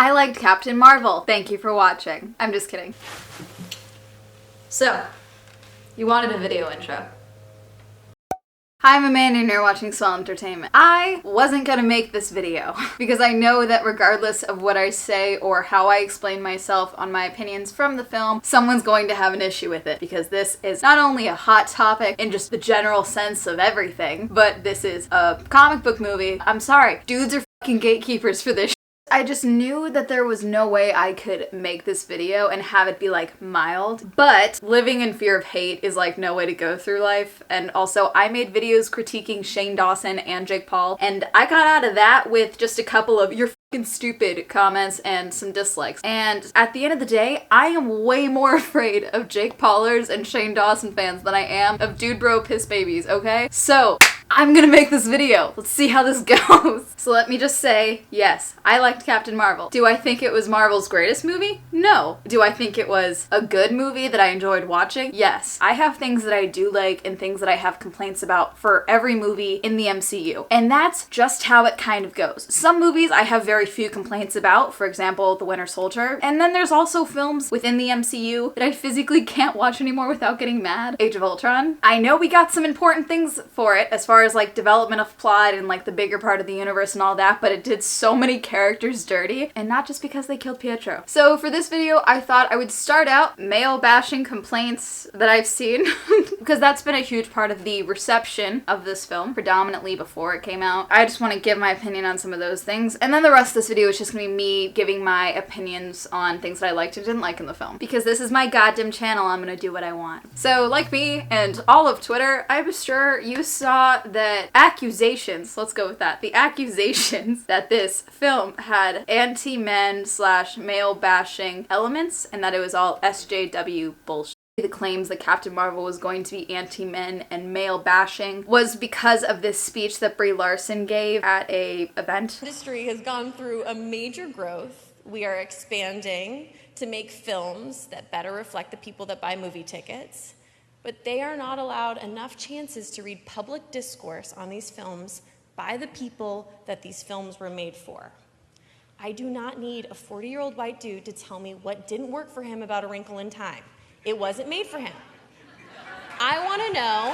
I liked Captain Marvel. Thank you for watching. I'm just kidding. So, you wanted a video intro. Hi, I'm Amanda and you're watching Swell Entertainment. I wasn't gonna make this video because I know that regardless of what I say or how I explain myself on my opinions from the film, someone's going to have an issue with it because this is not only a hot topic in just the general sense of everything, but this is a comic book movie. I'm sorry, dudes are fucking gatekeepers for this. I just knew that there was no way I could make this video and have it be like mild, but living in fear of hate is like no way to go through life. And also I made videos critiquing Shane Dawson and Jake Paul, and I got out of that with just a couple of "you're fucking stupid" comments and some dislikes. And at the end of the day, I am way more afraid of Jake Paulers and Shane Dawson fans than I am of dude bro piss babies, okay? So I'm gonna make this video. Let's see how this goes. So let me just say, yes, I liked Captain Marvel. Do I think it was Marvel's greatest movie? No. Do I think it was a good movie that I enjoyed watching? Yes. I have things that I do like and things that I have complaints about for every movie in the MCU. And that's just how it kind of goes. Some movies I have very few complaints about, for example, The Winter Soldier. And then there's also films within the MCU that I physically can't watch anymore without getting mad. Age of Ultron. I know we got some important things for it as far as like development of plot and like the bigger part of the universe and all that, but it did so many characters dirty, and not just because they killed Pietro. So for this video, I thought I would start out male bashing complaints that I've seen because that's been a huge part of the reception of this film, predominantly before it came out. I just want to give my opinion on some of those things, and then the rest of this video is just gonna be me giving my opinions on things that I liked and didn't like in the film. Because this is my goddamn channel, I'm gonna do what I want. So like me and all of Twitter, I'm sure you saw that accusations, let's go with that, the accusations that this film had anti-men / male bashing elements and that it was all SJW bullshit. The claims that Captain Marvel was going to be anti-men and male bashing was because of this speech that Brie Larson gave at a event. The industry has gone through a major growth. We are expanding to make films that better reflect the people that buy movie tickets. But they are not allowed enough chances to read public discourse on these films by the people that these films were made for. I do not need a 40-year-old white dude to tell me what didn't work for him about A Wrinkle in Time. It wasn't made for him. I want to know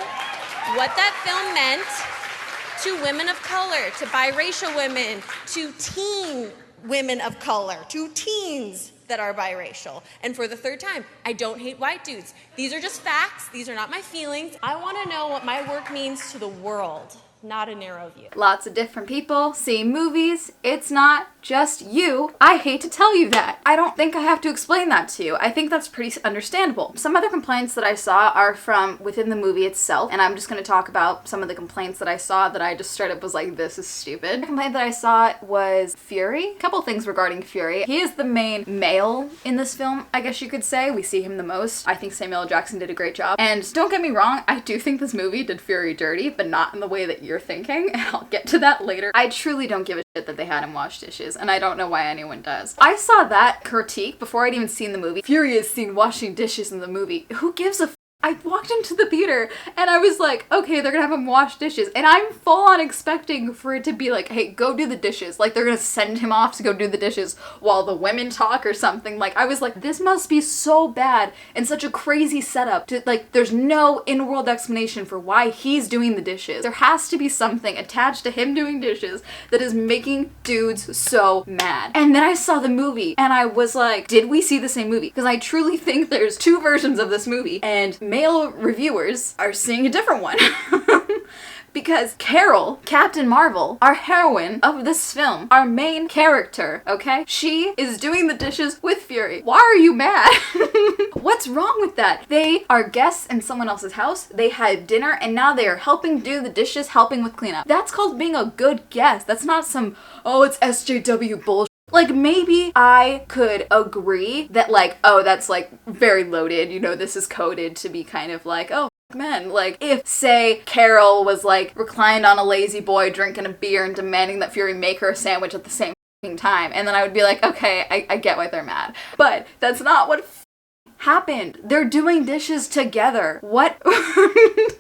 what that film meant to women of color, to biracial women, to teen women of color, to teens that are biracial. And for the third time, I don't hate white dudes. These are just facts. These are not my feelings. I want to know what my work means to the world, not a narrow view. Lots of different people see movies. It's not just you. I hate to tell you that. I don't think I have to explain that to you. I think that's pretty understandable. Some other complaints that I saw are from within the movie itself, and I'm just going to talk about some of the complaints that I saw that I just straight up was like, this is stupid. The complaint that I saw was Fury. A couple things regarding Fury. He is the main male in this film, I guess you could say. We see him the most. I think Samuel L. Jackson did a great job. And don't get me wrong, I do think this movie did Fury dirty, but not in the way that you're thinking, and I'll get to that later. I truly don't give a shit that they had him wash dishes, and I don't know why anyone does. I saw that critique before I'd even seen the movie. Fury is seen washing dishes in the movie. Who gives a f? I walked into the theater and I was like, okay, they're gonna have him wash dishes. And I'm full on expecting for it to be like, hey, go do the dishes. Like they're gonna send him off to go do the dishes while the women talk or something. Like I was like, this must be so bad and such a crazy setup to like, there's no in-world explanation for why he's doing the dishes. There has to be something attached to him doing dishes that is making dudes so mad. And then I saw the movie and I was like, did we see the same movie? Because I truly think there's two versions of this movie and male reviewers are seeing a different one. Because Carol, Captain Marvel, our heroine of this film, our main character, okay? She is doing the dishes with Fury. Why are you mad? What's wrong with that? They are guests in someone else's house, they had dinner, and now they are helping do the dishes, helping with cleanup. That's called being a good guest. That's not some, oh, it's SJW bullshit. Like, maybe I could agree that, like, oh, that's, like, very loaded, you know, this is coded to be kind of like, oh, men. Like, if, say, Carol was, like, reclined on a lazy boy drinking a beer and demanding that Fury make her a sandwich at the same time, and then I would be like, okay, I get why they're mad. But that's not what happened? They're doing dishes together. What?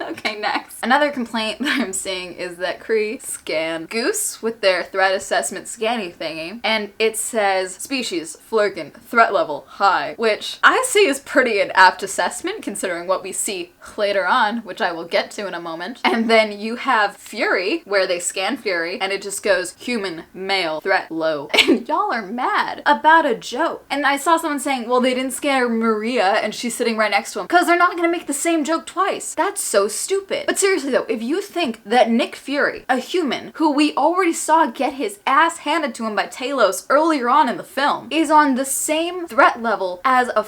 Okay, next. Another complaint that I'm seeing is that Kree scanned Goose with their threat assessment scanning thingy, and it says species, Flurkin, threat level, high, which I see is pretty an apt assessment considering what we see later on, which I will get to in a moment. And then you have Fury, where they scan Fury, and it just goes human, male, threat, low. And y'all are mad about a joke. And I saw someone saying, well, they didn't scan Maria and she's sitting right next to him, because they're not gonna make the same joke twice. That's so stupid. But seriously though, if you think that Nick Fury, a human who we already saw get his ass handed to him by Talos earlier on in the film, is on the same threat level as a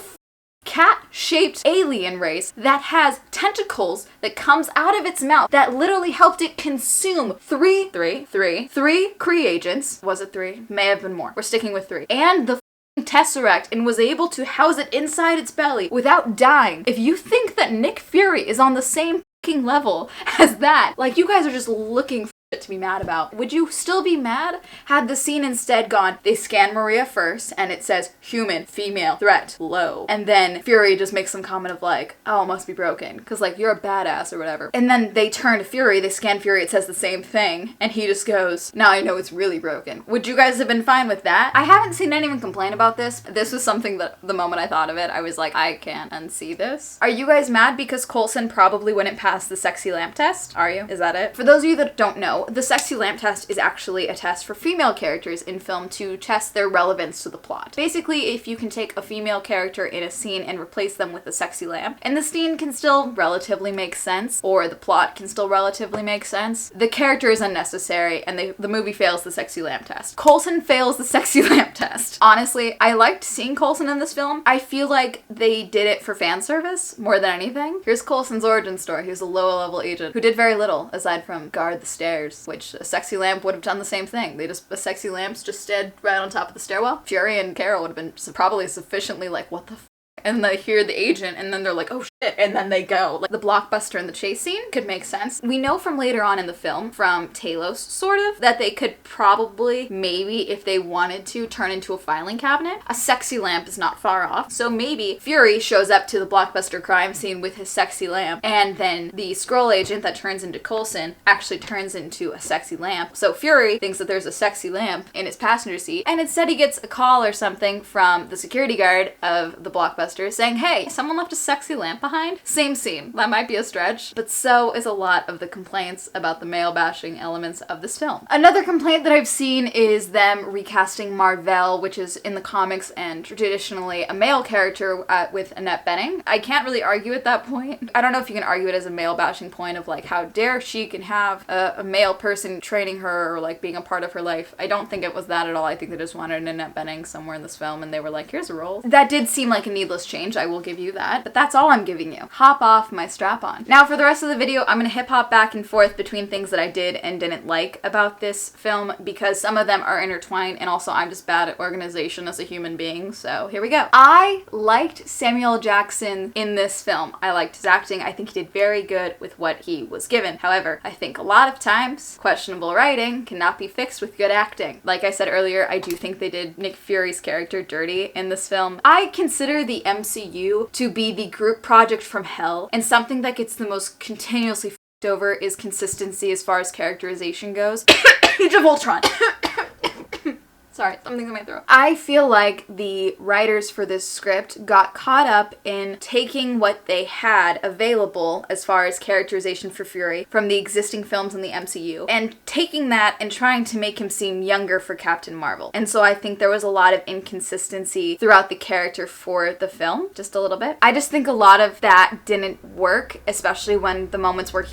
cat-shaped alien race that has tentacles that comes out of its mouth that literally helped it consume three Kree agents. Was it 3? May have been more. We're sticking with 3. And the Tesseract, and was able to house it inside its belly without dying. If you think that Nick Fury is on the same fucking level as that, like, you guys are just looking for to be mad about. Would you still be mad had the scene instead gone, they scan Maria first and it says human, female, threat, low, and then Fury just makes some comment of like, oh, it must be broken because like you're a badass or whatever, and then they turn to Fury, they scan Fury, it says the same thing, and he just goes, now I know it's really broken. Would you guys have been fine with that? I haven't seen anyone complain about this. This was something that the moment I thought of it, I was like, I can't unsee this. Are you guys mad because Coulson probably wouldn't pass the sexy lamp test? Are you? Is that it? For those of you that don't know, the sexy lamp test is actually a test for female characters in film to test their relevance to the plot. Basically, if you can take a female character in a scene and replace them with a sexy lamp, and the scene can still relatively make sense, or the plot can still relatively make sense, the character is unnecessary and the movie fails the sexy lamp test. Coulson fails the sexy lamp test. Honestly, I liked seeing Coulson in this film. I feel like they did it for fan service more than anything. Here's Coulson's origin story. He was a low-level agent who did very little aside from guard the stairs, which a sexy lamp would have done the same thing. The sexy lamps just stood right on top of the stairwell. Fury and Carol would have been probably sufficiently like, what the f? And they hear the agent and then they're like, oh shit, and then they go. Like the blockbuster in the chase scene could make sense. We know from later on in the film, from Talos sort of, that they could probably, maybe if they wanted to, turn into a filing cabinet. A sexy lamp is not far off. So maybe Fury shows up to the blockbuster crime scene with his sexy lamp, and then the Skrull agent that turns into Coulson actually turns into a sexy lamp. So Fury thinks that there's a sexy lamp in his passenger seat, and instead he gets a call or something from the security guard of the blockbuster saying, hey, someone left a sexy lamp behind. Same scene. That might be a stretch, but so is a lot of the complaints about the male bashing elements of this film. Another complaint that I've seen is them recasting Mar-Vell, which is in the comics and traditionally a male character with Annette Bening. I can't really argue at that point. I don't know if you can argue it as a male bashing point of like, how dare she can have a male person training her or like being a part of her life. I don't think it was that at all. I think they just wanted an Annette Bening somewhere in this film and they were like, here's a role. That did seem like a needless change, I will give you that, but that's all I'm giving you. Hop off my strap on. Now for the rest of the video, I'm gonna hip hop back and forth between things that I did and didn't like about this film because some of them are intertwined and also I'm just bad at organization as a human being, so here we go. I liked Samuel Jackson in this film. I liked his acting. I think he did very good with what he was given. However, I think a lot of times questionable writing cannot be fixed with good acting. Like I said earlier, I do think they did Nick Fury's character dirty in this film. I consider the MCU to be the group project from hell, and something that gets the most continuously f***ed over is consistency as far as characterization goes. Age of Ultron. Sorry, something's in my throat. I feel like the writers for this script got caught up in taking what they had available as far as characterization for Fury from the existing films in the MCU and taking that and trying to make him seem younger for Captain Marvel. And so I think there was a lot of inconsistency throughout the character for the film, just a little bit. I just think a lot of that didn't work, especially when the moments where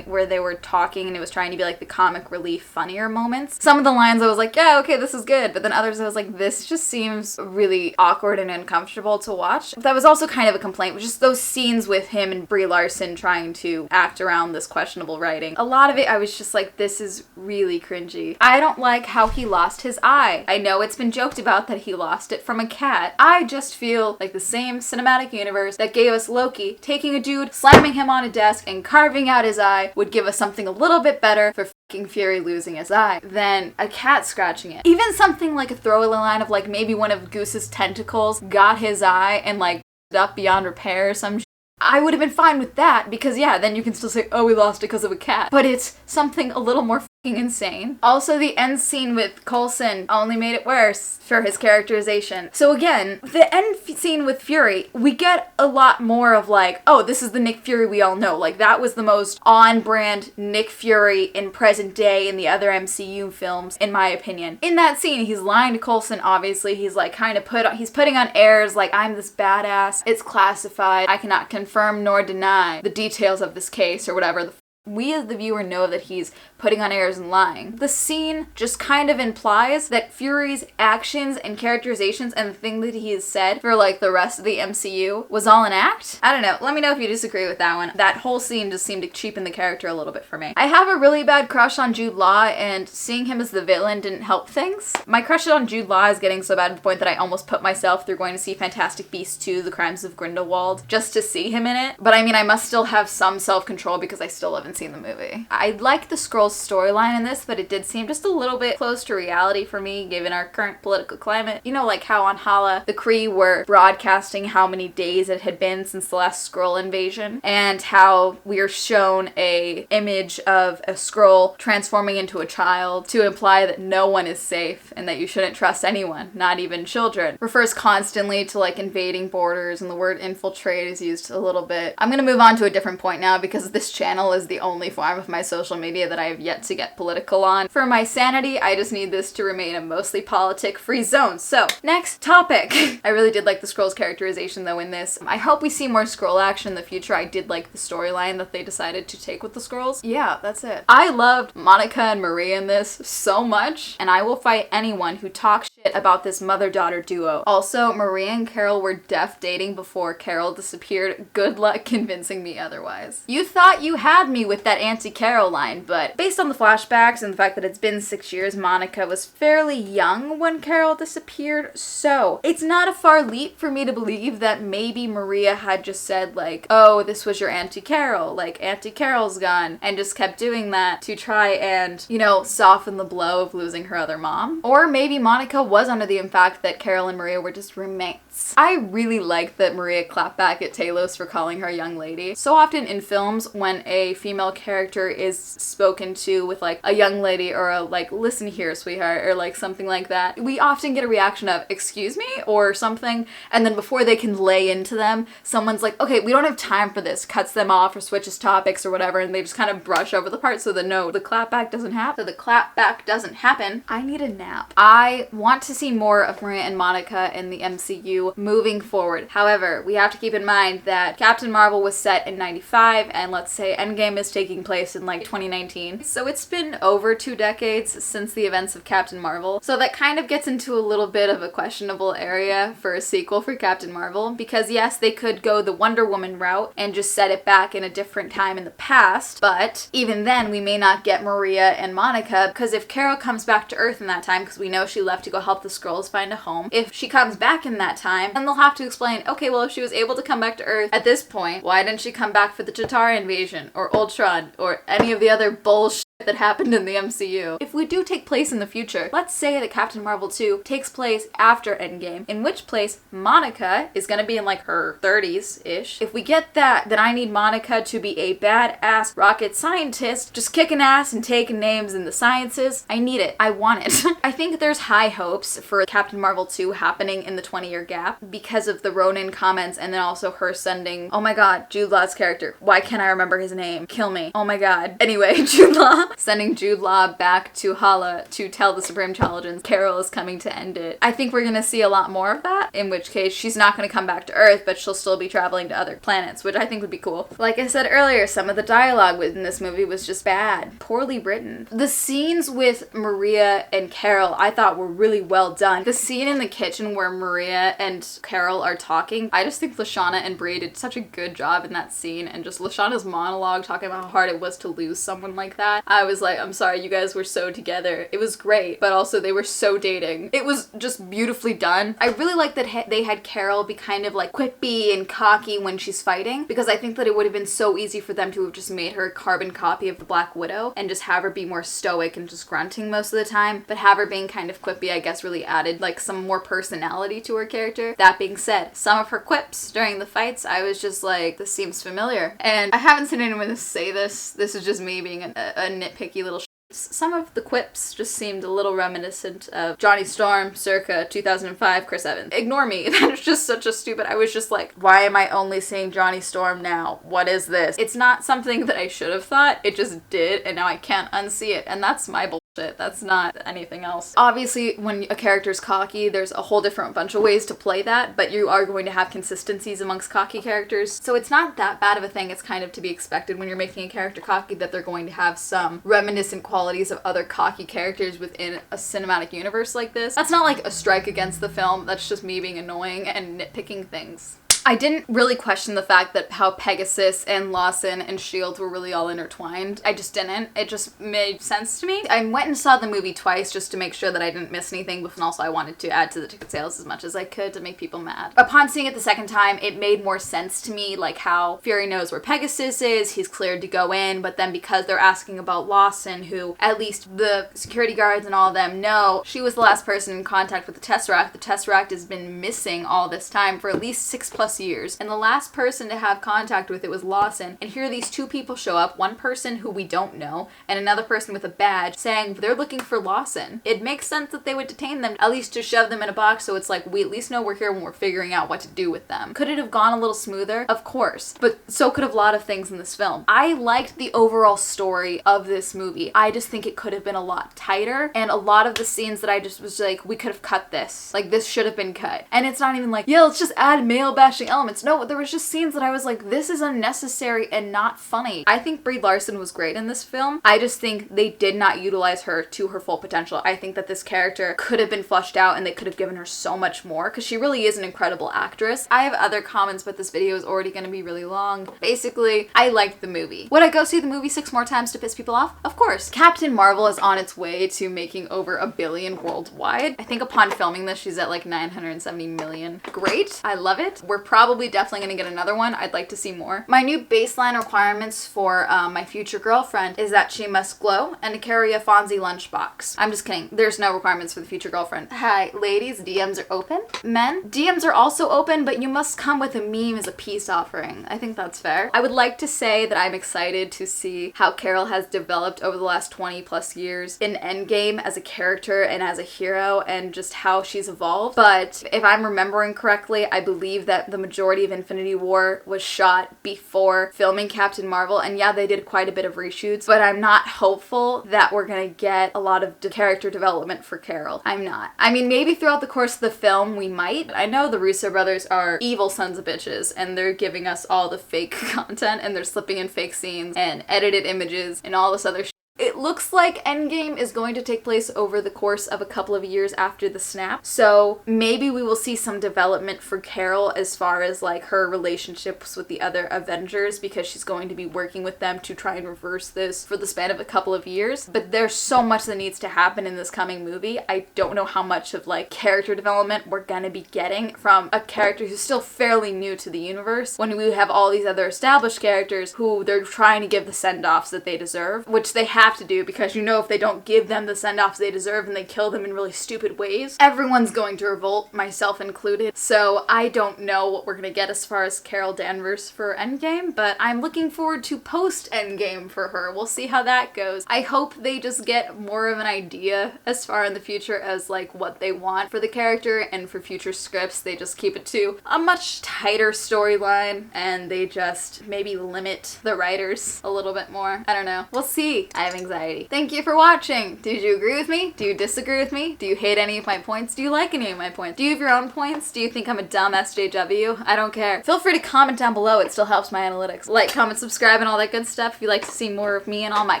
where they were talking and it was trying to be like the comic relief funnier moments. Some of the lines I was like, yeah, okay, this is good. But then others I was like, this just seems really awkward and uncomfortable to watch. That was also kind of a complaint, just those scenes with him and Brie Larson trying to act around this questionable writing. A lot of it I was just like, this is really cringy. I don't like how he lost his eye. I know it's been joked about that he lost it from a cat. I just feel like the same cinematic universe that gave us Loki taking a dude, slamming him on a desk, and carving out his eye would give us something a little bit better for Fury losing his eye than a cat scratching it. Even something like a throwaway line of like maybe one of Goose's tentacles got his eye and like up beyond repair or some I would have been fine with that because yeah, then you can still say, oh, we lost it because of a cat. But it's something a little more fucking insane. Also, the end scene with Coulson only made it worse for his characterization. So again, the end scene with Fury, we get a lot more of like, oh, this is the Nick Fury we all know. Like, that was the most on-brand Nick Fury in present day in the other MCU films, in my opinion. In that scene, he's lying to Coulson, obviously. He's like kind of he's putting on airs like, I'm this badass. It's classified. I cannot confirm nor deny the details of this case or whatever we as the viewer know that he's putting on airs and lying. The scene just kind of implies that Fury's actions and characterizations and the thing that he has said for like the rest of the MCU was all an act. I don't know. Let me know if you disagree with that one. That whole scene just seemed to cheapen the character a little bit for me. I have a really bad crush on Jude Law, and seeing him as the villain didn't help things. My crush on Jude Law is getting so bad to the point that I almost put myself through going to see Fantastic Beasts 2: The Crimes of Grindelwald just to see him in it. But I mean, I must still have some self-control because I still haven't seen the movie. I like the Skrulls storyline in this, but it did seem just a little bit close to reality for me given our current political climate. You know, like how on Hala, the Kree were broadcasting how many days it had been since the last Skrull invasion, and how we are shown a image of a Skrull transforming into a child to imply that no one is safe and that you shouldn't trust anyone, not even children. Refers constantly to like invading borders, and the word infiltrate is used a little bit. I'm gonna move on to a different point now because this channel is the only form of my social media that I have yet to get political on. For my sanity, I just need this to remain a mostly politic-free zone. So, next topic. I really did like the Skrulls characterization though in this. I hope we see more Skrull action in the future. I did like the storyline that they decided to take with the Skrulls. Yeah, that's it. I loved Monica and Maria in this so much, and I will fight anyone who talks shit about this mother-daughter duo. Also, Maria and Carol were dating before Carol disappeared. Good luck convincing me otherwise. You thought you had me with that Auntie Carol line, but based on the flashbacks and the fact that it's been 6 years, Monica was fairly young when Carol disappeared, so it's not a far leap for me to believe that maybe Maria had just said like, oh, this was your Auntie Carol, like Auntie Carol's gone, and just kept doing that to try and, you know, soften the blow of losing her other mom. Or maybe Monica was under the fact that Carol and Maria were just roommates. I really like that Maria clapped back at Talos for calling her a young lady. So often in films, when a female character is spoken to with like a young lady or a like, listen here, sweetheart, or like something like that, we often get a reaction of, excuse me, or something, and then before they can lay into them, someone's like, okay, we don't have time for this, cuts them off or switches topics or whatever, and they just kind of brush over the part so that no, the clapback doesn't happen. So the clapback doesn't happen. I need a nap. I want to see more of Maria and Monica in the MCU moving forward. However, we have to keep in mind that Captain Marvel was set in 95, and let's say Endgame is taking place in like 2019. So it's been over 2 decades since the events of Captain Marvel. So that kind of gets into a little bit of a questionable area for a sequel for Captain Marvel, because yes, they could go the Wonder Woman route and just set it back in a different time in the past, but even then we may not get Maria and Monica, because if Carol comes back to Earth in that time, because we know she left to go help the Skrulls find a home, if she comes back in that time, then they'll have to explain, okay, well, if she was able to come back to Earth at this point, why didn't she come back for the Chitauri invasion, or Ultron, or any of the other bullshit that happened in the MCU? If we do take place in the future, let's say that Captain Marvel 2 takes place after Endgame, in which place Monica is gonna be in like her 30s-ish. If we get that, then I need Monica to be a badass rocket scientist, just kicking ass and taking names in the sciences. I need it. I want it. I think there's high hopes for Captain Marvel 2 happening in the 20-year gap because of the Ronin comments, and then also her sending, oh my god, Jude Law's character. Why can't I remember his name? Kill me. Oh my god. Anyway, Jude Law sending Jude Law back to Hala to tell the Supreme Intelligence Carol is coming to end it. I think we're gonna see a lot more of that, in which case she's not gonna come back to Earth, but she'll still be traveling to other planets, which I think would be cool. Like I said earlier, some of the dialogue in this movie was just bad, poorly written. The scenes with Maria and Carol I thought were really well done. The scene in the kitchen where Maria and Carol are talking, I just think Lashana and Brie did such a good job in that scene, and just Lashana's monologue talking about how hard it was to lose someone like that. I was like, I'm sorry, you guys were so together. It was great, but also they were so dating. It was just beautifully done. I really like that that they had Carol be kind of like quippy and cocky when she's fighting, because I think that it would have been so easy for them to have just made her a carbon copy of the Black Widow and just have her be more stoic and just grunting most of the time, but have her being kind of quippy, I guess, really added like some more personality to her character. That being said, some of her quips during the fights, I was just like, this seems familiar. And I haven't seen anyone say this. This is just me being a nitpicky little some of the quips just seemed a little reminiscent of Johnny Storm circa 2005 Chris Evans. Ignore me. That is just such a stupid... I was just like, why am I only seeing Johnny Storm now? What is this? It's not something that I should have thought. It just did, and now I can't unsee it. And that's my bullshit. That's not anything else. Obviously, when a character's cocky, there's a whole different bunch of ways to play that, but you are going to have consistencies amongst cocky characters. So it's not that bad of a thing. It's kind of to be expected when you're making a character cocky that they're going to have some reminiscent qualities of other cocky characters within a cinematic universe like this. That's not like a strike against the film. That's just me being annoying and nitpicking things. I didn't really question the fact that how Pegasus and Lawson and S.H.I.E.L.D. were really all intertwined. I just didn't. It just made sense to me. I went and saw the movie twice just to make sure that I didn't miss anything, but also I wanted to add to the ticket sales as much as I could to make people mad. Upon seeing it the second time, it made more sense to me, like how Fury knows where Pegasus is, he's cleared to go in, but then because they're asking about Lawson, who at least the security guards and all of them know, she was the last person in contact with the Tesseract. The Tesseract has been missing all this time for at least 6+ years, and the last person to have contact with it was Lawson, and here these two people show up, one person who we don't know and another person with a badge, saying they're looking for Lawson. It makes sense that they would detain them, at least to shove them in a box, so it's like we at least know we're here when we're figuring out what to do with them. Could it have gone a little smoother? Of course, but so could have a lot of things in this film. I liked the overall story of this movie. I just think it could have been a lot tighter, and a lot of the scenes that I just was like, we could have cut this. Like, this should have been cut. And it's not even like, yeah, let's just add male bashing elements. No, there was just scenes that I was like, this is unnecessary and not funny. I think Brie Larson was great in this film. I just think they did not utilize her to her full potential. I think that this character could have been fleshed out and they could have given her so much more, because she really is an incredible actress. I have other comments, but this video is already going to be really long. Basically, I liked the movie. Would I go see the movie 6 more times to piss people off? Of course. Captain Marvel is on its way to making over $1 billion worldwide. I think upon filming this, she's at like 970 million. Great. I love it. We're probably definitely gonna get another one. I'd like to see more. My new baseline requirements for my future girlfriend is that she must glow and to carry a Fonzie lunchbox. I'm just kidding. There's no requirements for the future girlfriend. Hi, ladies, DMs are open. Men, DMs are also open, but you must come with a meme as a peace offering. I think that's fair. I would like to say that I'm excited to see how Carol has developed over the last 20+ years in Endgame as a character and as a hero, and just how she's evolved. But if I'm remembering correctly, I believe that the majority of Infinity War was shot before filming Captain Marvel, and yeah, they did quite a bit of reshoots, but I'm not hopeful that we're gonna get a lot of character development for Carol. I'm not. I mean, maybe throughout the course of the film we might. I know the Russo brothers are evil sons of bitches, and they're giving us all the fake content, and they're slipping in fake scenes and edited images and all this other shit. It looks like Endgame is going to take place over the course of a couple of years after the snap, so maybe we will see some development for Carol as far as like her relationships with the other Avengers, because she's going to be working with them to try and reverse this for the span of a couple of years. But there's so much that needs to happen in this coming movie. I don't know how much of like character development we're gonna be getting from a character who's still fairly new to the universe, when we have all these other established characters who they're trying to give the send-offs that they deserve, which they have to do, because you know if they don't give them the send-offs they deserve and they kill them in really stupid ways, everyone's going to revolt, myself included. So I don't know what we're gonna get as far as Carol Danvers for Endgame, but I'm looking forward to post-Endgame for her. We'll see how that goes. I hope they just get more of an idea as far in the future as like what they want for the character, and for future scripts they just keep it to a much tighter storyline and they just maybe limit the writers a little bit more. I don't know. We'll see. I have anxiety. Thank you for watching. Did you agree with me? Do you disagree with me? Do you hate any of my points? Do you like any of my points? Do you have your own points? Do you think I'm a dumb SJW? I don't care. Feel free to comment down below. It still helps my analytics. Like, comment, subscribe, and all that good stuff if you'd like to see more of me and all my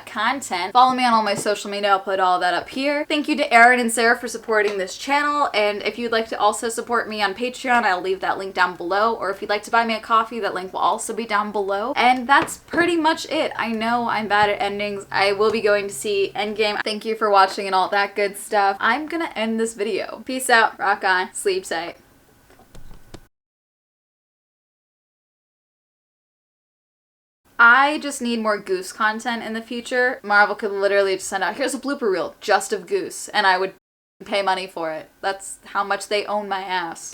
content. Follow me on all my social media. I'll put all that up here. Thank you to Aaron and Sarah for supporting this channel, and if you'd like to also support me on Patreon, I'll leave that link down below, or if you'd like to buy me a coffee, that link will also be down below. And that's pretty much it. I know I'm bad at endings. I will be going to see Endgame. Thank you for watching and all that good stuff. I'm gonna end this video. Peace out, rock on, sleep tight. I just need more Goose content in the future. Marvel could literally just send out, here's a blooper reel just of Goose, and I would pay money for it. That's how much they own my ass.